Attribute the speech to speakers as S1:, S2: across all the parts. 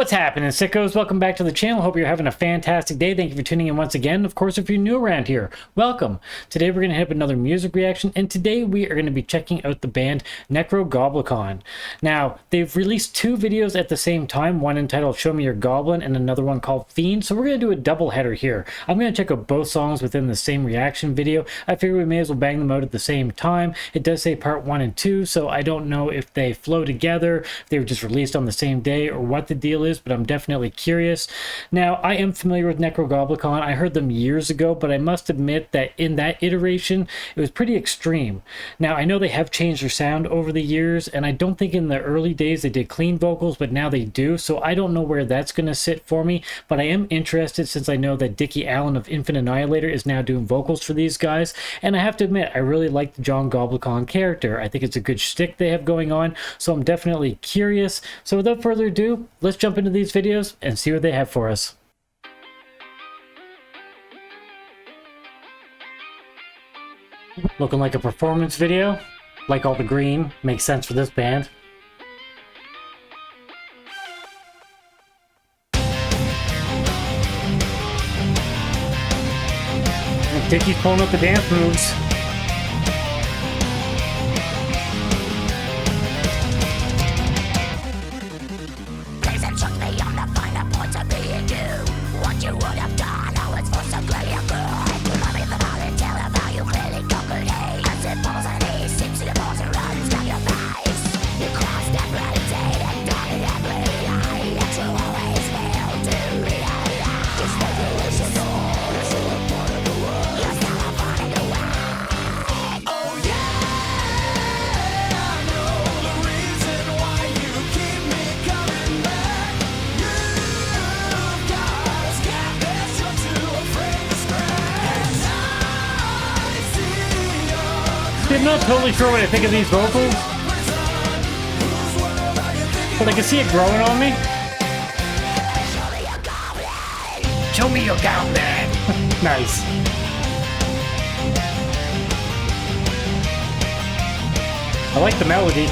S1: What's happening, sickos? Welcome back to the channel. Hope you're having a fantastic day. Thank you for tuning in once again. Of course, if you're new around here, welcome. Today we're going to hit up another music reaction, and today we are going to be checking out the band Nekrogoblikon. Now, they've released two videos at the same time, one entitled Show Me Your Goblin and another one called Fiend, so we're going to do a double header here. I'm going to check out both songs within the same reaction video. I figure we may as well bang them out at the same time. It does say part 1 and 2, so I don't know if they flow together, if they were just released on the same day, or what the deal is, but I'm definitely curious. Now, I am familiar with Nekrogoblikon. I heard them years ago, but I must admit that in that iteration, it was pretty extreme. Now, I know they have changed their sound over the years, and I don't think in the early days they did clean vocals, but now they do, so I don't know where that's going to sit for me, but I am interested since I know that Dickie Allen of Infinite Annihilator is now doing vocals for these guys, and I have to admit, I really like the John Goblikon character. I think it's a good shtick they have going on, so I'm definitely curious. So without further ado, let's jump into these videos and see what they have for us. Looking like a performance video. Like all the green. Makes sense for this band. And Dickie's pulling up the dance moves. I'm not totally sure what I think of these vocals, but I can see it growing on me. Show me your goblin. Nice. I like the melody.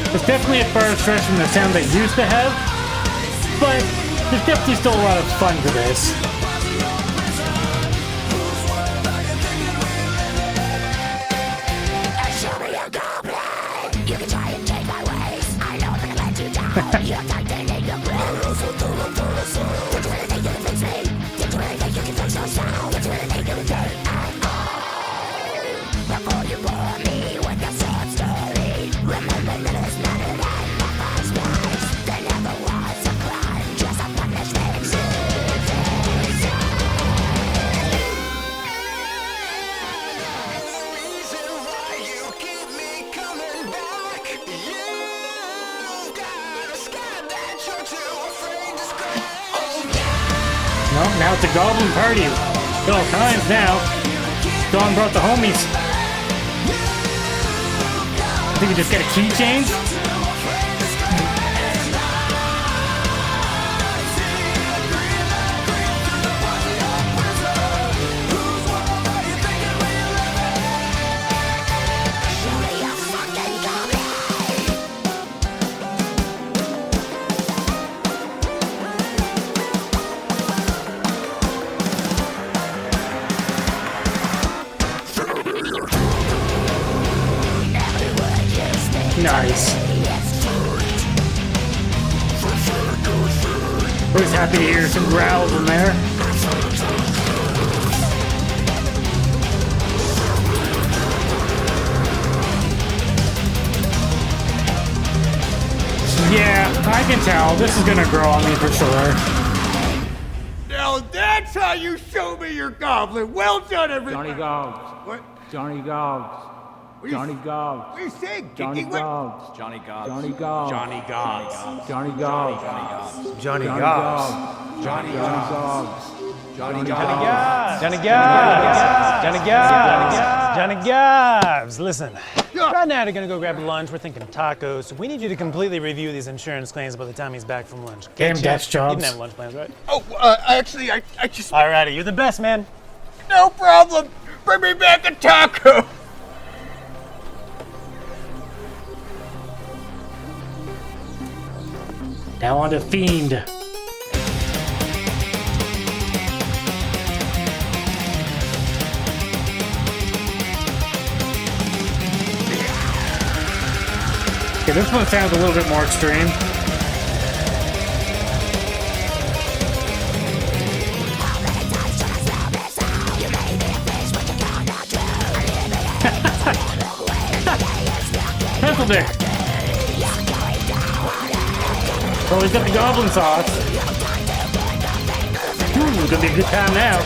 S1: It's definitely a far stretch from the sound they used to have, but there's definitely still a lot of fun to this. Show me your goblin. You can try and take my ways. I know that I let you down. You're tightening your grip. Did you really think you can fix me? Did you really think you can fix yourself? Did you really think you can take before you bore me with your sad story? Remember that it's better than my first place. There never was a crime, just a punishment. The reason why you keep me coming back. You've got a sky that you're too afraid to scratch. Oh yeah. No, now it's a goblin party. All times now. Dawn brought the homies. I think we just get a keychain. Nice. Always happy to hear some growls in there. Yeah, I can tell. This is gonna grow on me for sure.
S2: Now that's how you show me your goblin. Well done, everybody.
S3: Johnny Gogs.
S2: What?
S3: Johnny Gogs. Johnny Gobbs.
S2: What do you say?
S3: Johnny
S2: Kicking what?
S3: Gobbs.
S4: Johnny Gobbs.
S3: Johnny Gobbs.
S4: Johnny Gobbs.
S3: Johnny Gobbs.
S4: Johnny
S3: Johnny
S4: Gobbs.
S3: Gobbs.
S4: Johnny
S3: Johnny
S4: Gobbs.
S3: Gobbs.
S4: Johnny
S3: Johnny
S4: Gobbs.
S5: Johnny Gobbs. Johnny Gobbs. Johnny Gobbs. Listen, Brad and I are gonna go grab lunch. We're thinking tacos. So we need you to completely review these insurance claims by the time he's back from lunch.
S1: Damn desk
S5: You
S1: jobs.
S5: didn't have lunch plans, right?
S2: Oh, actually, I just...
S5: Alrighty, you're the best, man.
S2: No problem. Bring me back a taco.
S1: Now on to Fiend. Okay, this one sounds a little bit more extreme. Pencil dick. Oh, he's got the goblin sauce. Ooh, gonna be a good time now.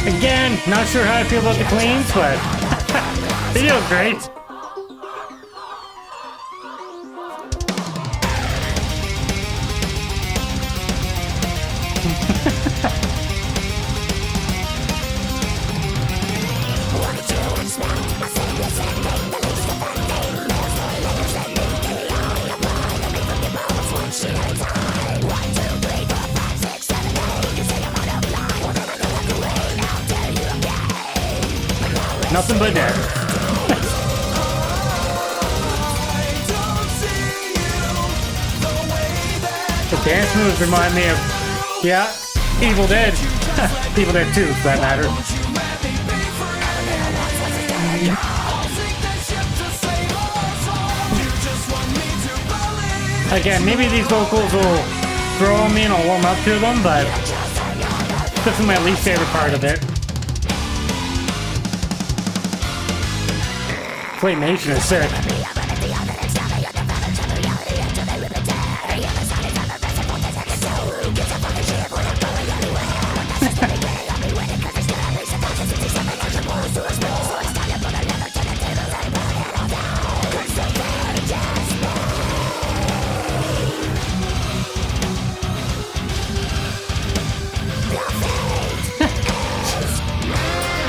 S1: Again, not sure how I feel about the cleans, but video's great. Nothing but that. The dance moves remind me of, yeah, Evil Dead. Evil Dead 2, for that matter. Again, maybe these vocals will grow on me and I'll warm up to them, but this is my least favorite part of it. Claymation is sick.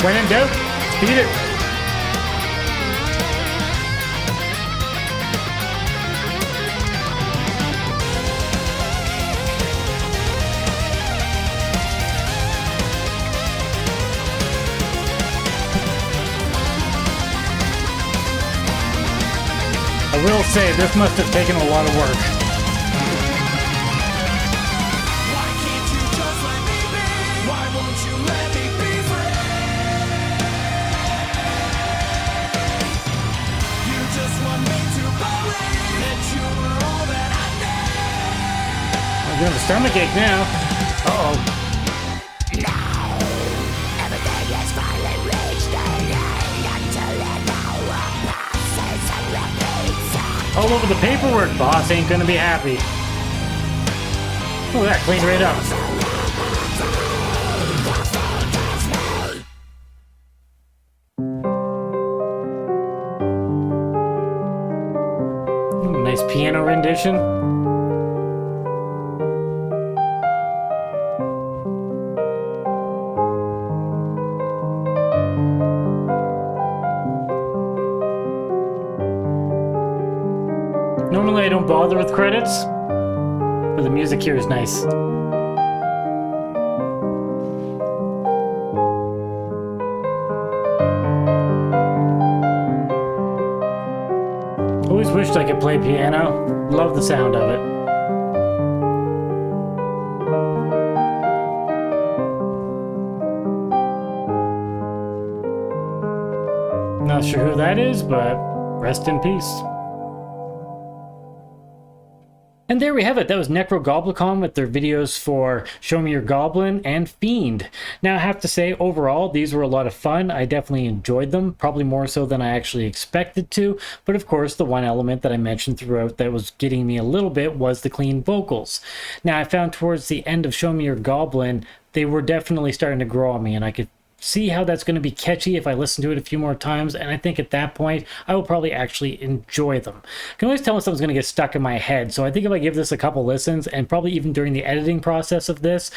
S1: When in doubt, beat it. I will say, this must have taken a lot of work.
S6: Why can't you just let me be? Why won't you let me be free? You just want me to believe that you were all that I need.
S1: I'm gonna have a stomachache now. Uh-oh. All over the paperwork, boss ain't gonna be happy. Look at that, cleaned right up. Ooh, nice piano rendition. Normally I don't bother with credits, but the music here is nice. Always wished I could play piano. Love the sound of it. Not sure who that is, but rest in peace. And there we have it. That was Nekrogoblikon with their videos for Show Me Your Goblin and Fiend. Now, I have to say, overall, these were a lot of fun. I definitely enjoyed them, probably more so than I actually expected to. But of course, the one element that I mentioned throughout that was getting me a little bit was the clean vocals. Now, I found towards the end of Show Me Your Goblin, they were definitely starting to grow on me, and I could see how that's going to be catchy if I listen to it a few more times, and I think at that point I will probably actually enjoy them. I can always tell when something's going to get stuck in my head, so I think if I give this a couple listens, and probably even during the editing process of this,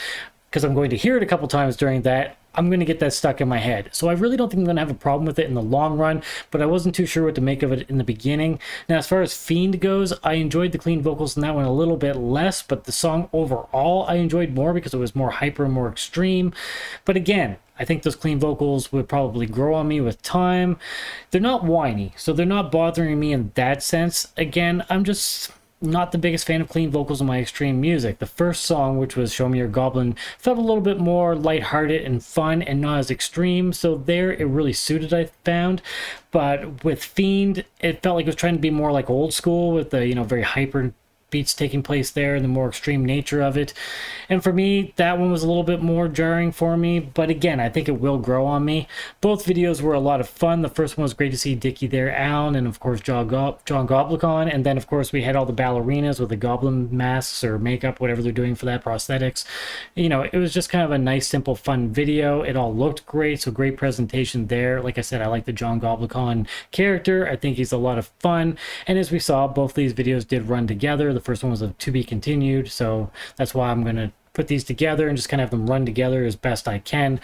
S1: because I'm going to hear it a couple times during that, I'm going to get that stuck in my head. So I really don't think I'm going to have a problem with it in the long run, but I wasn't too sure what to make of it in the beginning. Now, as far as Fiend goes, I enjoyed the clean vocals in that one a little bit less, but the song overall I enjoyed more because it was more hyper and more extreme. But again, I think those clean vocals would probably grow on me with time. They're not whiny, so they're not bothering me in that sense. Again, I'm just not the biggest fan of clean vocals in my extreme music. The first song, which was Show Me Your Goblin, felt a little bit more lighthearted and fun and not as extreme, so there it really suited, I found. But with Fiend, it felt like it was trying to be more like old school with the, very hyper beats taking place there and the more extreme nature of it. And for me, that one was a little bit more jarring for me, but again, I think it will grow on me. Both videos were a lot of fun. The first one was great to see Dickie there, Alan, and of course John Goblikon, and then of course we had all the ballerinas with the goblin masks or makeup, whatever they're doing for that, prosthetics. It was just kind of a nice, simple, fun video. It all looked great, so great presentation there. Like I said, I like the John Goblikon character. I think he's a lot of fun, and as we saw, both these videos did run together. The first one was a to be continued, so that's why I'm going to put these together and just kind of have them run together as best I can.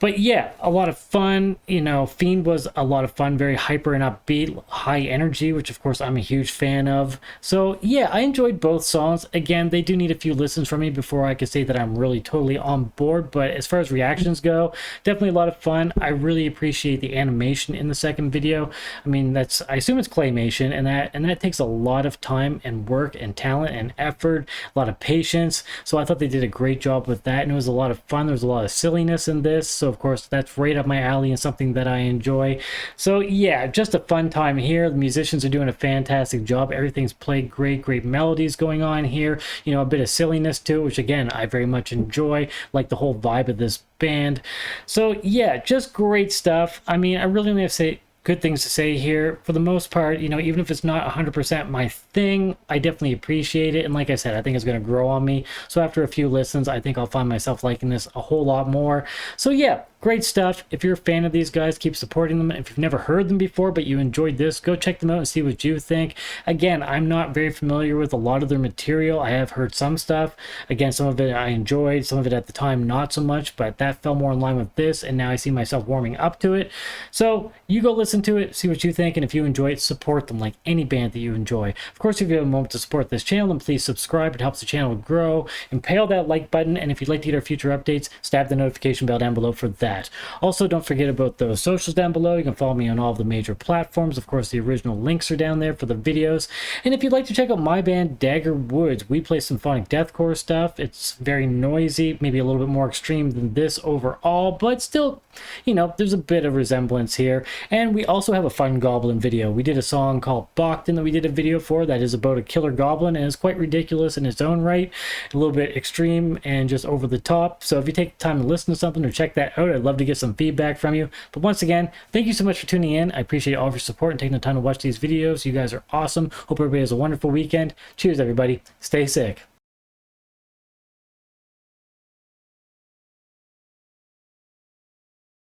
S1: But yeah, a lot of fun. Fiend was a lot of fun, very hyper and upbeat, high energy, which of course I'm a huge fan of. So yeah, I enjoyed both songs. Again, they do need a few listens from me before I could say that I'm really totally on board. But as far as reactions go, definitely a lot of fun. I really appreciate the animation in the second video. I mean, I assume it's claymation, and that takes a lot of time and work and talent and effort, a lot of patience. So I thought they did a great job with that, and it was a lot of fun. There was a lot of silliness in this, so of course that's right up my alley and something that I enjoy. So yeah, just a fun time here. The musicians are doing a fantastic job. Everything's played great melodies going on here. A bit of silliness too, which again I very much enjoy, like the whole vibe of this band. So yeah, just great stuff. I mean, I really only have to say good things to say here. For the most part, even if it's not 100% my thing, I definitely appreciate it. And like I said, I think it's going to grow on me. So after a few listens, I think I'll find myself liking this a whole lot more. So yeah, great stuff. If you're a fan of these guys, keep supporting them. If you've never heard them before, but you enjoyed this, go check them out and see what you think. Again, I'm not very familiar with a lot of their material. I have heard some stuff. Again, some of it I enjoyed, some of it at the time not so much, but that fell more in line with this, and now I see myself warming up to it. So you go listen to it, see what you think, and if you enjoy it, support them like any band that you enjoy. Of course, if you have a moment to support this channel, then please subscribe. It helps the channel grow. Impale that like button, and if you'd like to get our future updates, stab the notification bell down below for that. Also, don't forget about those socials down below. You can follow me on all of the major platforms. Of course, the original links are down there for the videos. And if you'd like to check out my band, Dagger, we play symphonic deathcore stuff. It's very noisy, maybe a little bit more extreme than this overall, but still, there's a bit of resemblance here. And we also have a fun goblin video. We did a song called Bogdan that we did a video for that is about a killer goblin, and it's quite ridiculous in its own right, a little bit extreme and just over the top. So if you take time to listen to something or check that out, I'd love to get some feedback from you. But once again, thank you so much for tuning in. I appreciate all of your support and taking the time to watch these videos. You guys are awesome. Hope everybody has a wonderful weekend. Cheers, everybody. Stay sick.